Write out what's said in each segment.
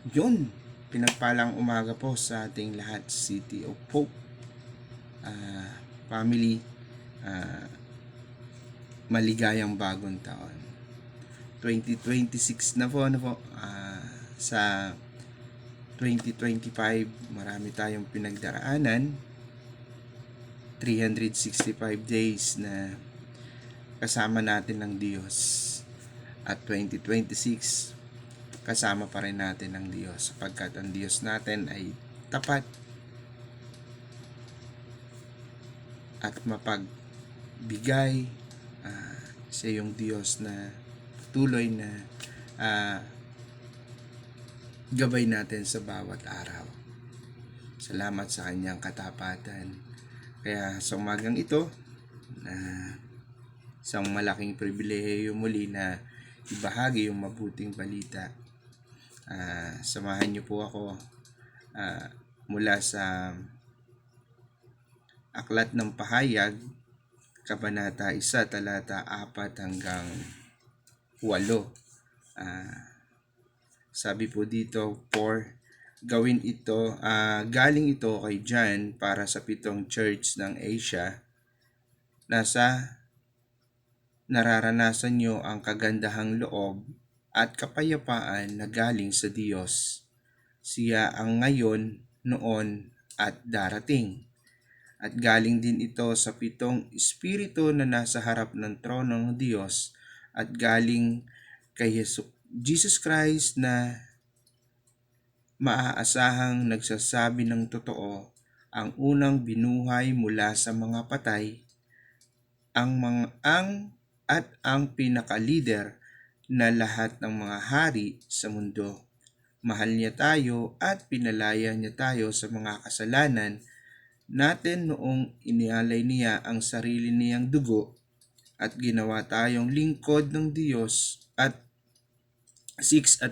Yun, pinagpalang umaga po sa ating lahat, City of Hope family. ah, Maligayang bagong taon 2026 na po, sa 2025 marami tayong pinagdaraanan, 365 days na kasama natin ng Diyos, at 2026 kasama pa rin natin ng Diyos sapagkat ang Diyos natin ay tapat at mapagbigay. Siya yung Diyos na tuloy na gabay natin sa bawat araw. Salamat sa kanyang katapatan. Kaya sa umagang ito, na isang malaking pribilehiyo muli na ibahagi yung mabuting balita. Samahan niyo po ako mula sa Aklat ng Pahayag, Kabanata 1, talata 4 hanggang 8. Sabi po dito, gawin ito, galing ito kay John para sa 7 church ng Asia. Nararanasan nyo ang kagandahang loob at kapayapaan na galing sa Diyos. Siya ang ngayon, noon, at darating. At galing din ito sa 7 espiritu na nasa harap ng trono ng Diyos at galing kay Jesus Christ na maaasahang nagsasabi ng totoo, ang unang binuhay mula sa mga patay, ang pinaka-leader na lahat ng mga hari sa mundo. Mahal niya tayo at pinalaya niya tayo sa mga kasalanan natin noong inialay niya ang sarili niyang dugo at ginawa tayong lingkod ng Diyos at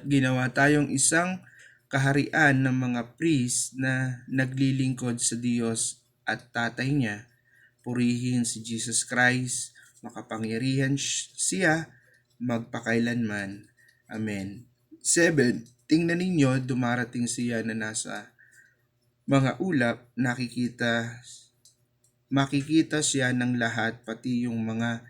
ginawa tayong isang kaharian ng mga priest na naglilingkod sa Diyos at Tatay niya. Purihin si Jesus Christ, makapangyarihan siya magpakailanman. Amen. 7. Tingnan ninyo, dumarating siya na nasa mga ulap, makikita siya ng lahat, pati yung mga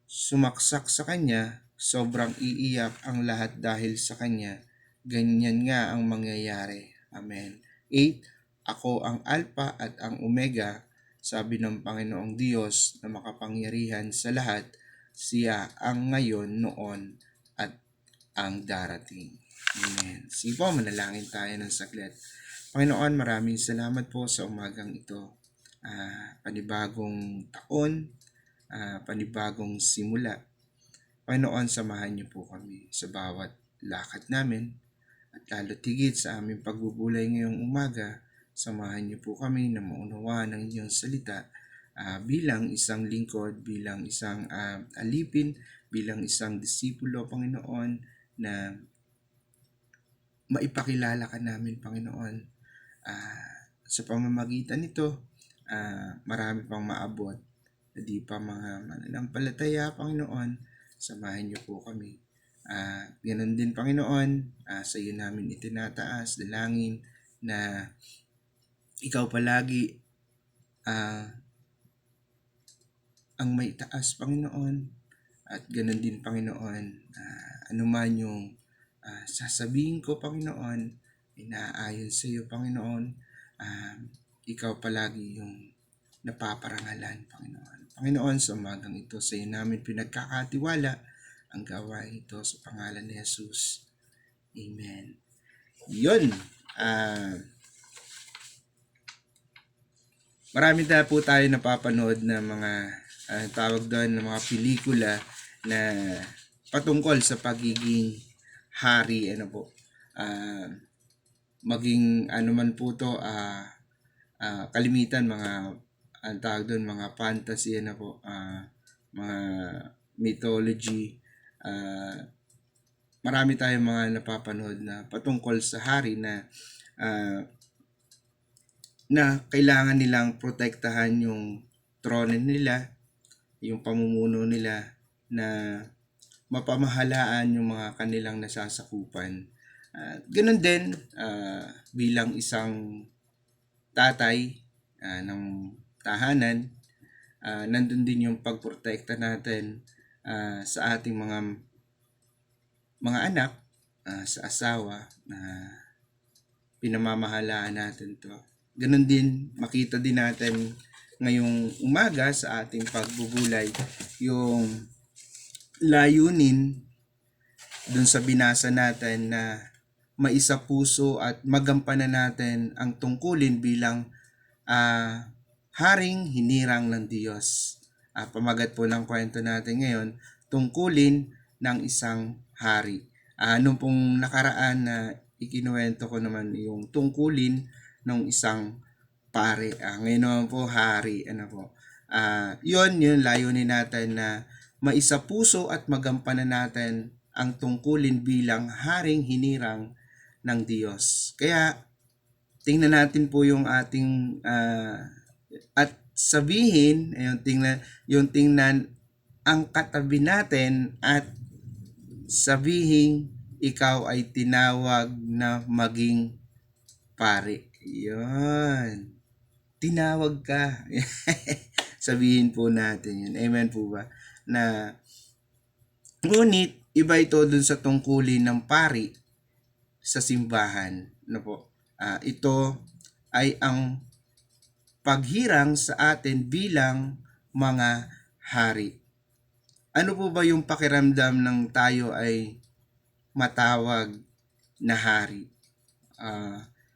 sumaksak sa kanya. Sobrang iiyak ang lahat dahil sa kanya. Ganyan nga ang mangyayari. Amen. 8. Ako ang Alpha at ang Omega, sabi ng Panginoong Diyos na makapangyarihan sa lahat. Siya ang ngayon, noon, at ang darating. Amen. Sige po, manalangin tayo ng saglit. Panginoon, maraming salamat po sa umagang ito. Panibagong taon, panibagong simula. Panginoon, samahan niyo po kami sa bawat lakad namin at lalo tigit sa aming pagbubulay ngayong umaga. Samahan niyo po kami na maunawaan ng inyong salita bilang isang lingkod, bilang isang alipin, bilang isang disipulo, Panginoon, na maipakilala ka namin, Panginoon. Sa pamamagitan nito, marami pang maabot na di pa mga mananampalataya, Panginoon. Samahan niyo po kami. Ganon din, Panginoon, sa iyo namin itinataas, dalangin na ikaw palagi ang may taas, Panginoon. At ganon din, Panginoon, anuman yung sasabihin ko, Panginoon, inaayon sa iyo, Panginoon. Ikaw palagi yung napaparangalan, Panginoon. Panginoon, sa umagang ito, sa iyo namin pinagkakatiwala ang gawain ito sa pangalan ni Jesus. Amen. Yun. Marami na po tayo napapanood na mga tawag doon na mga pelikula na patungkol sa pagiging hari, maging man po to, kalimitan mga ang tawag doon, mga fantasy, mga mythology. Marami tayong mga napapanood na patungkol sa hari na kailangan nilang protektahan yung trono nila, yung pamumuno nila, na mapamahalaan yung mga kanilang nasasakupan. At ganun din, bilang isang tatay ng tahanan, nandun din yung pagprotekta natin sa ating mga anak, sa asawa na pinamamahalaan natin to. Ganun din, makita din natin ngayong umaga sa ating pagbubulay yung layunin dun sa binasa natin na maisa puso at magampanan natin ang tungkulin bilang haring hinirang ng Diyos. Pamagat po ng kwento natin ngayon, tungkulin ng isang hari. Nung pong nakaraan na ikinuwento ko naman yung tungkulin ng isang pare. Ngayon naman po hari. Yun layunin natin na maisa puso at magampanan natin ang tungkulin bilang haring hinirang ng Diyos. Kaya tingnan natin po yung ating at sabihin, tingnan ang katabi natin at sabihin ikaw ay tinawag na maging pare. Yun. Tinawag ka. Sabihin po natin yun. Amen po ba? Ngunit iba ito dun sa tungkulin ng pari sa simbahan. Ito ay ang paghirang sa atin bilang mga hari. Ano po ba yung pakiramdam ng tayo ay matawag na hari?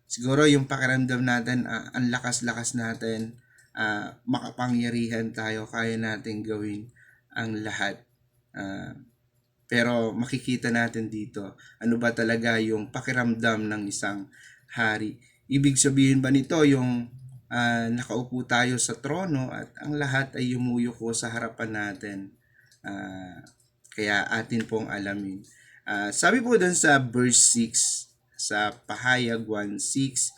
Siguro yung pakiramdam natin, ang lakas-lakas natin, makapangyarihan tayo, kaya natin gawin ang lahat. Pero makikita natin dito, ano ba talaga yung pakiramdam ng isang hari? Ibig sabihin ba nito yung nakaupo tayo sa trono at ang lahat ay yumuyuko sa harapan natin? Kaya atin pong alamin. Sabi po dun sa verse 6, sa Pahayag 1:6,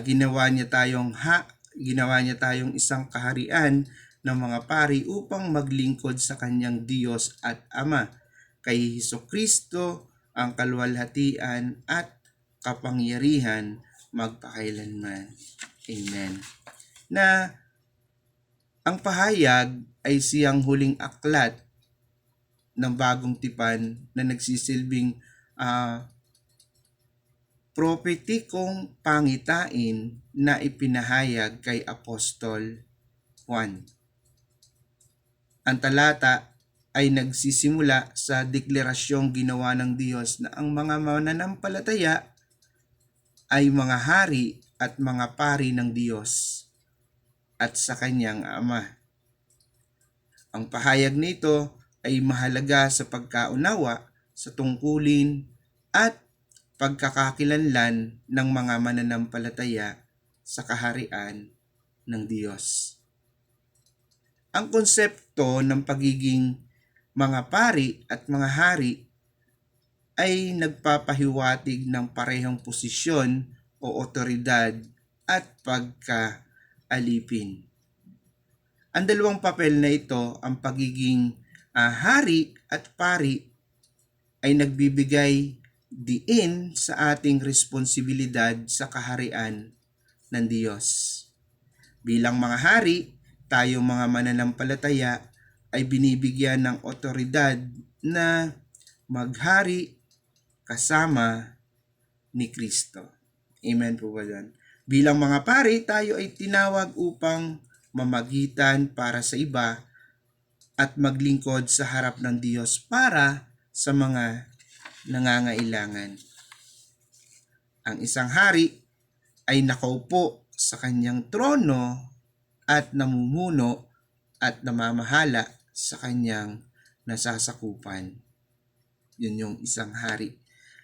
ginawa niya tayong isang kaharian ng mga pari upang maglingkod sa kanyang Diyos at Ama. Kay Hesukristo ang kaluwalhatian at kapangyarihan magpakailanman. Amen. Na ang pahayag ay siyang huling aklat ng bagong tipan na nagsisilbing prophetikong pangitain na ipinahayag kay Apostol Juan. Ang talata ay nagsisimula sa deklarasyong ginawa ng Diyos na ang mga mananampalataya ay mga hari at mga pari ng Diyos at sa kanyang Ama. Ang pahayag nito ay mahalaga sa pagkaunawa sa tungkulin at pagkakakilanlan ng mga mananampalataya sa kaharian ng Diyos. Ang konsepto ng pagiging mga pari at mga hari ay nagpapahiwatig ng parehong posisyon o otoridad at pagkaalipin. Ang dalawang papel na ito, ang pagiging hari at pari, ay nagbibigay diin sa ating responsibilidad sa kaharian ng Diyos. Bilang mga hari, tayo mga mananampalataya ay binibigyan ng otoridad na maghari kasama ni Kristo. Amen po ba dyan? Bilang mga pari, tayo ay tinawag upang mamagitan para sa iba at maglingkod sa harap ng Diyos para sa mga nangangailangan. Ang isang hari ay nakaupo sa kanyang trono at namumuno at namamahala sa kanyang nasasakupan. Yun yung isang hari.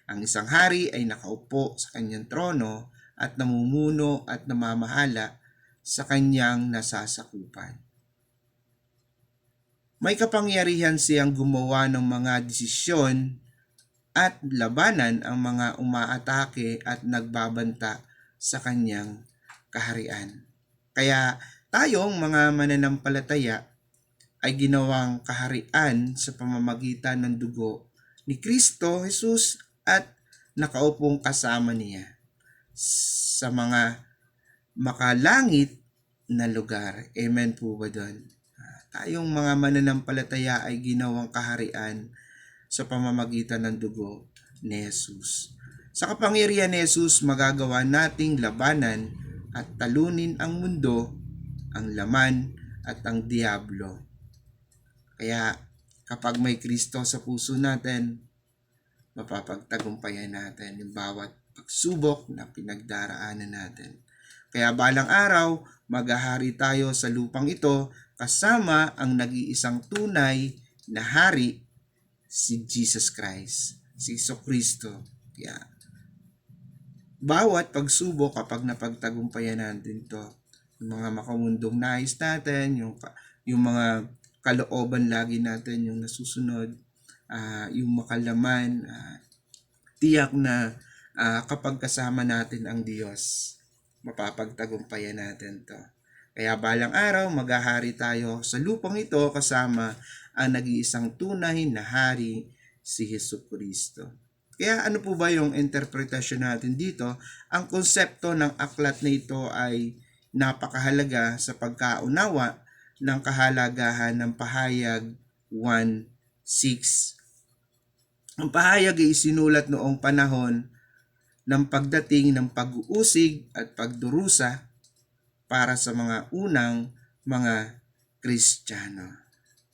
Ang isang hari ay nakaupo sa kanyang trono at namumuno at namamahala sa kanyang nasasakupan. May kapangyarihan siyang gumawa ng mga desisyon at labanan ang mga umaatake at nagbabanta sa kanyang kaharian. Kaya tayong mga mananampalataya ay ginawang kaharian sa pamamagitan ng dugo ni Kristo Jesus at nakaupong kasama niya sa mga makalangit na lugar. Amen po ba doon? Tayong mga mananampalataya ay ginawang kaharian sa pamamagitan ng dugo ni Jesus. Sa kapangyarihan ni Jesus, magagawa nating labanan at talunin ang mundo, ang laman at ang diablo. Kaya kapag may Kristo sa puso natin, mapapagtagumpayan natin yung bawat pagsubok na pinagdaraanan natin. Kaya balang araw, maghahari tayo sa lupang ito kasama ang nag-iisang tunay na hari, si Jesus Christ, si Jesucristo. Kaya bawat pagsubok kapag napagtagumpayan natin to, yung mga makamundong nais natin, yung mga kalooban lagi natin yung nasusunod, yung makalaman, tiyak na kapag kasama natin ang Diyos, mapapagtagumpayan natin to. Kaya balang araw, maghahari tayo sa lupang ito kasama ang nag-iisang tunay na hari, si Jesucristo. Kaya ano po ba yung interpretasyon natin dito? Ang konsepto ng aklat na ito ay napakahalaga sa pagkaunawa ng kahalagahan ng pahayag 1:6. Ang pahayag ay isinulat noong panahon ng pagdating ng pag-uusig at pagdurusa para sa mga unang mga Kristiyano.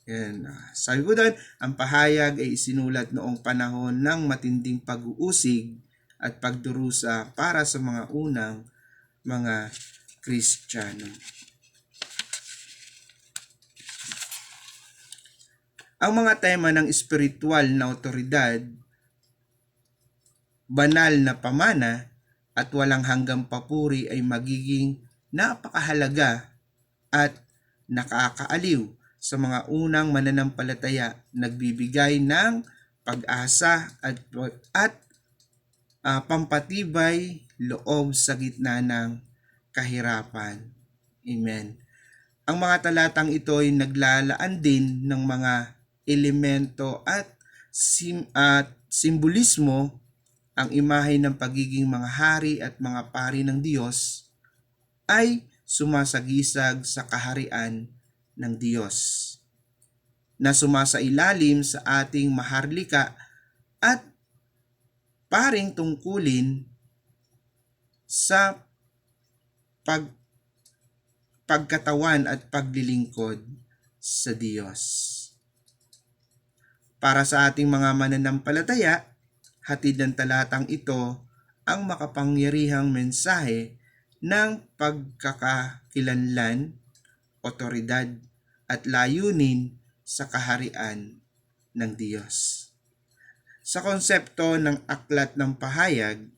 Yan. Sabi ko doon, ang pahayag ay isinulat noong panahon ng matinding pag-uusig at pagdurusa para sa mga unang mga Kristiyano. Ang mga tema ng espiritual na otoridad, banal na pamana, at walang hanggang papuri ay magiging napakahalaga at nakakaaliw sa mga unang mananampalataya, nagbibigay ng pag-asa at pampatibay loob sa gitna ng kahirapan. Amen. Ang mga talatang ito ay naglalaan din ng mga elemento at simbolismo, ang imahe ng pagiging mga hari at mga pari ng Diyos ay sumasagisag sa kaharian ng Diyos na sumasailalim sa ating maharlika at paring tungkulin sa pagkatawan at paglilingkod sa Diyos. Para sa ating mga mananampalataya, hatid ng talatang ito ang makapangyarihang mensahe ng pagkakakilanlan, otoridad at layunin sa kaharian ng Diyos. Sa konsepto ng aklat ng pahayag,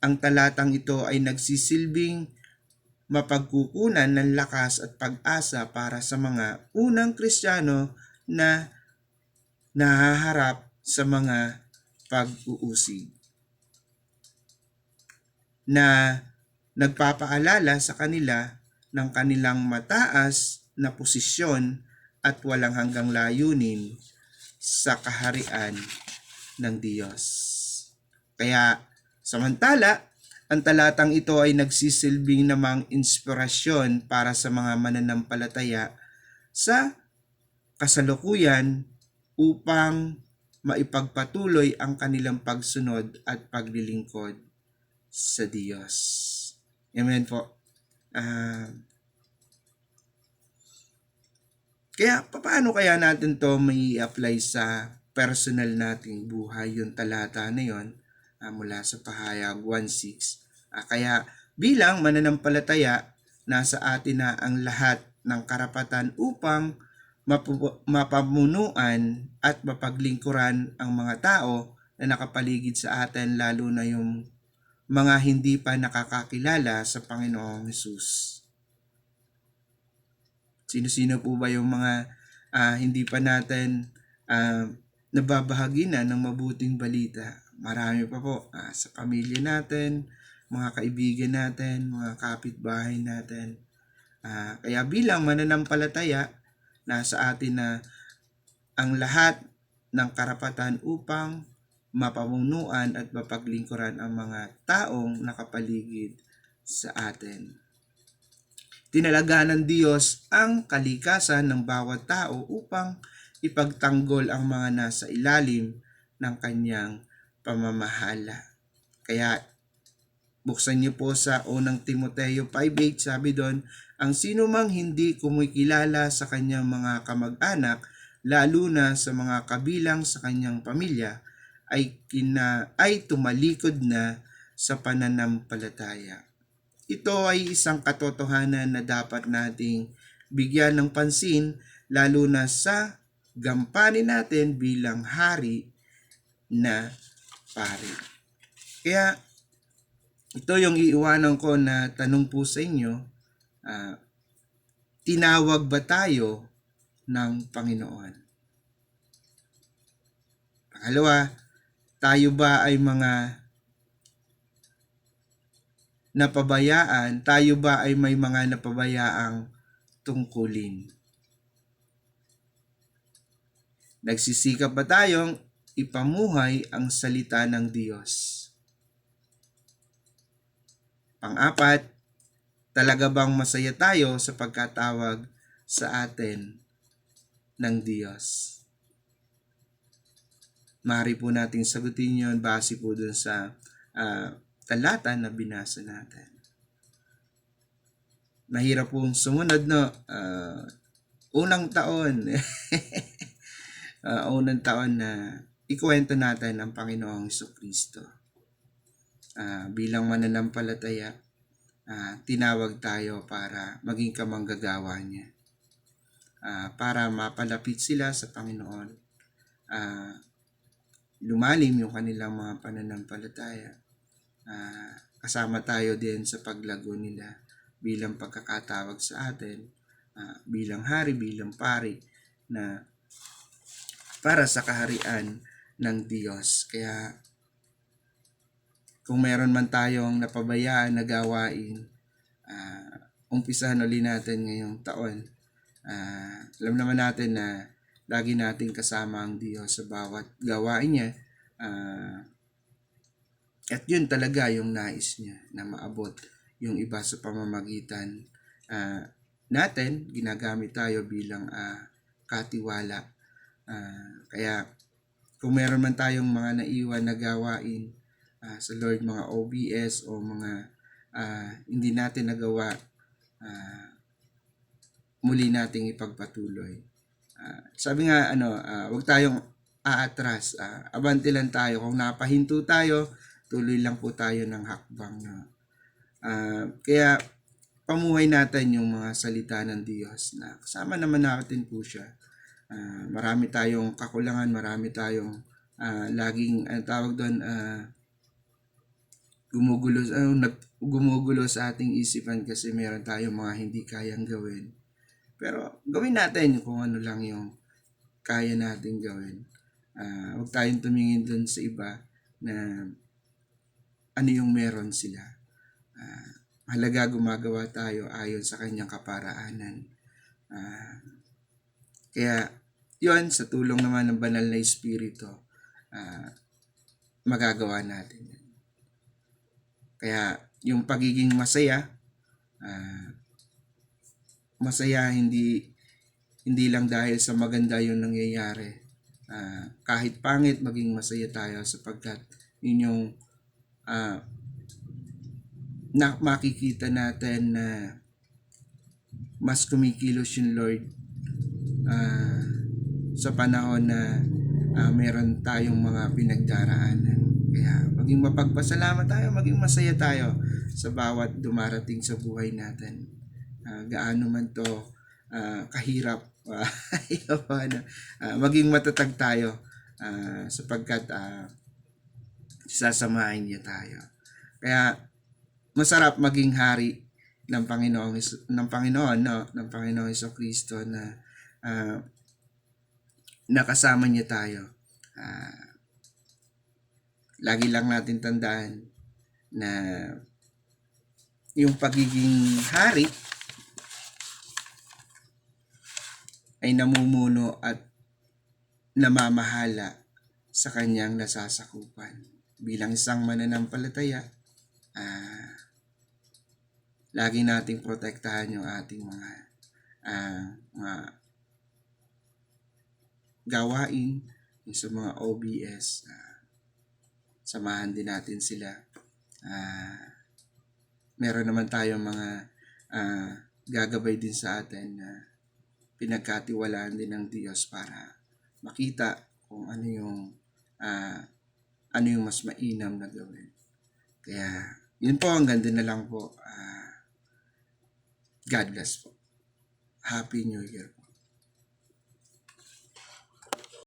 ang talatang ito ay nagsisilbing mapagkukunan ng lakas at pag-asa para sa mga unang Kristiyano na nahaharap sa mga pag-uusig, na nagpapaalala sa kanila ng kanilang mataas na posisyon at walang hanggang layunin sa kaharian ng Diyos. Kaya samantala, ang talatang ito ay nagsisilbing namang inspirasyon para sa mga mananampalataya sa kasalukuyan upang maipagpatuloy ang kanilang pagsunod at paglilingkod sa Diyos. Amen po. Kaya paano kaya natin to may apply sa personal nating buhay, yung talata na yon mula sa pahayag 1:6. Kaya bilang mananampalataya, nasa atin na ang lahat ng karapatan upang mapamunuan at mapaglingkuran ang mga tao na nakapaligid sa atin, lalo na yung mga hindi pa nakakakilala sa Panginoong Hesus. Sino-sino po ba yung mga hindi pa natin nababahagi na ng mabuting balita? Marami pa po sa pamilya natin, mga kaibigan natin, mga kapitbahay natin. Kaya bilang mananampalataya, nasa atin na ang lahat ng karapatan upang mapamunuan at mapaglingkuran ang mga taong nakapaligid sa atin. Tinalaga ng Diyos ang kalikasan ng bawat tao upang ipagtanggol ang mga nasa ilalim ng kanyang pamamahala. Kaya buksan niyo po sa unang Timoteo 5:8, sabi doon, ang sino mang hindi kumikilala sa kanyang mga kamag-anak, lalo na sa mga kabilang sa kanyang pamilya, ay tumalikod na sa pananampalataya. Ito ay isang katotohanan na dapat nating bigyan ng pansin, lalo na sa gampanin natin bilang hari na pari. Kaya ito yung iiwanan ko na tanong po sa inyo, tinawag ba tayo ng Panginoon? Pangalawa, tayo ba ay mga napabayaan? Tayo ba ay may mga napabayaang tungkulin? Nagsisikap ba tayong ipamuhay ang salita ng Diyos? Pang-apat, talaga bang masaya tayo sa pagkatawag sa atin ng Diyos? Maaari po nating sagutin yun base po dun sa talata na binasa natin. Mahirap pong sumunod, no? Unang taon, unang taon na ikwento natin ang Panginoong Jesucristo. Bilang mananampalataya, tinawag tayo para maging kamanggagawa niya. Para mapalapit sila sa Panginoon. Lumalim yung kanilang mga pananampalataya. Kasama tayo din sa paglago nila bilang pagkakatawag sa atin, bilang hari, bilang pari, na para sa kaharian ng Diyos. Kaya kung meron man tayong napabayaan na gawain, umpisahan ulit natin ngayong taon. Alam naman natin na lagi nating kasama ang Diyos sa bawat gawain niya. At yun talaga yung nais niya, na maabot yung iba sa pamamagitan natin. Ginagamit tayo bilang katiwala. Kaya kung meron man tayong mga naiwan na gawain sa Lord, mga OBS o mga hindi natin nagawa, muli nating ipagpatuloy. Sabi nga, huwag tayong aatras. Abante lang tayo. Kung napahinto tayo, tuloy lang po tayo ng hakbang. Kaya pamuhay natin yung mga salita ng Diyos na kasama naman natin po siya. Marami tayong kakulangan, marami tayong laging tawag doon, gumugulo sa ating isipan kasi meron tayong mga hindi kayang gawin. Pero gawin natin kung ano lang yung kaya natin gawin. Huwag tayong tumingin doon sa iba na ano yung meron sila. Mahalaga gumagawa tayo ayon sa kanyang kaparaanan. Kaya yun, sa tulong naman ng banal na Espiritu, magagawa natin yun. Kaya yung pagiging masaya, masaya hindi lang dahil sa maganda yung nangyayari. Kahit pangit, maging masaya tayo sapagkat yun yung makikita natin na mas kumikilos yung Lord sa panahon na meron tayong mga pinagdaraanan. Kaya maging mapagpasalamat tayo, maging masaya tayo sa bawat dumarating sa buhay natin. Gaano man to kahirap, maging matatag tayo sapagkat sasamahin niya tayo. Kaya masarap maging hari ng Panginoon, ng Panginoong Jesucristo na nakasama niya tayo. Lagi lang natin tandaan na yung pagiging hari ay namumuno at namamahala sa kanyang nasasakupan. Bilang isang mananampalataya, lagi nating protektahan yung ating mga gawain, yung sa mga OBS. Samahan din natin sila. Meron naman tayong mga gagabay din sa atin na pinagkatiwalaan din ng Diyos para makita kung ano yung mas mainam na gawin. Kaya, yun po, hanggang din na lang po. God bless po. Happy New Year.